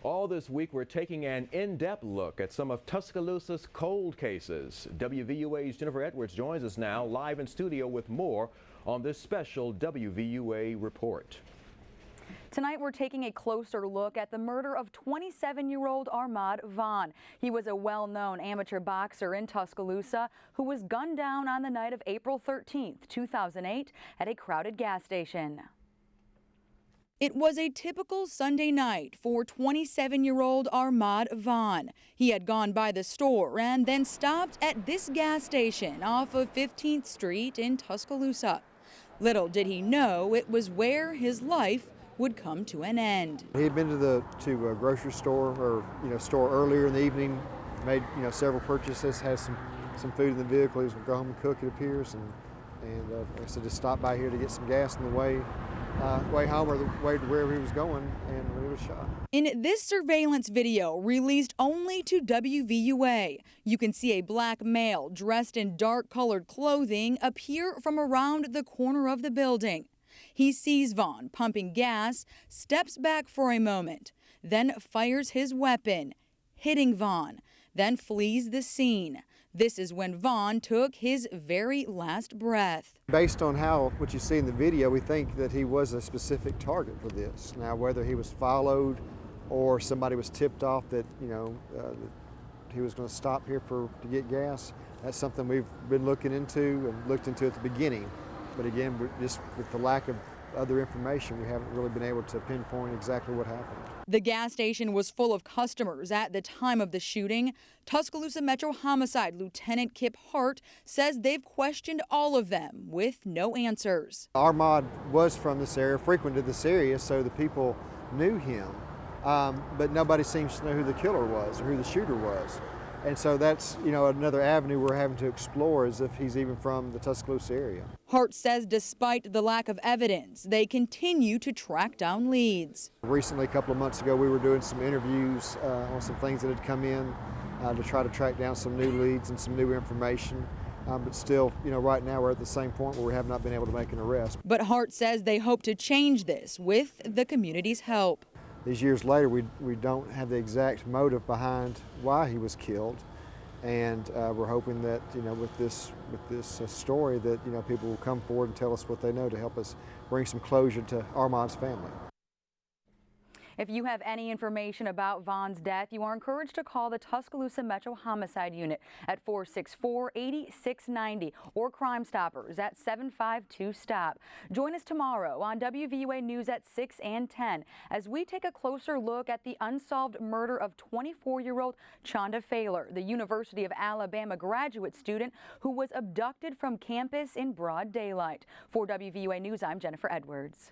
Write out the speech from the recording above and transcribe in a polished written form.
All this week, we're taking an in-depth look at some of Tuscaloosa's cold cases. WVUA's Jennifer Edwards joins us now live in studio with more on this special WVUA report. Tonight, we're taking a closer look at the murder of 27-year-old Arhmad Vaughan. He was a well-known amateur boxer in Tuscaloosa who was gunned down on the night of April 13th, 2008 at a crowded gas station. It was a typical Sunday night for 27-year-old Arhmad Vaughan. He had gone by the store and then stopped at this gas station off of 15th Street in Tuscaloosa. Little did he know it was where his life would come to an end. He had been to a grocery store or store earlier in the evening, made several purchases, had some food in the vehicle. He was going to go home and cook, it appears, and like I said, just stopped by here to get some gas on the way home or the way to wherever he was going, and he was shot. In this surveillance video, released only to WVUA, you can see a black male dressed in dark-colored clothing appear from around the corner of the building. He sees Vaughan pumping gas, steps back for a moment, then fires his weapon, hitting Vaughan, then flees the scene. This is when Vaughan took his very last breath. Based on what you see in the video, we think that he was a specific target for this. Now, whether he was followed or somebody was tipped off that that he was going to stop here to get gas, that's something we've been looking into and looked into at the beginning. But again, just with the lack of other information, we haven't really been able to pinpoint exactly what happened. The gas station was full of customers at the time of the shooting. Tuscaloosa Metro Homicide Lieutenant Kip Hart says they've questioned all of them with no answers. Arhmad was from this area, frequented this area, so the people knew him. But nobody seems to know who the killer was or who the shooter was. And so that's, another avenue we're having to explore, is if he's even from the Tuscaloosa area. Hart says despite the lack of evidence, they continue to track down leads. Recently, a couple of months ago, we were doing some interviews on some things that had come in to try to track down some new leads and some new information. But still, right now we're at the same point where we have not been able to make an arrest. But Hart says they hope to change this with the community's help. These years later, we don't have the exact motive behind why he was killed, and we're hoping that with this story that people will come forward and tell us what they know to help us bring some closure to Arhmad's family. If you have any information about Vaughan's death, you are encouraged to call the Tuscaloosa Metro Homicide Unit at 464-8690 or Crime Stoppers at 752-STOP. Join us tomorrow on WVUA News at 6 and 10 as we take a closer look at the unsolved murder of 24-year-old Chanda Failer, the University of Alabama graduate student who was abducted from campus in broad daylight. For WVUA News, I'm Jennifer Edwards.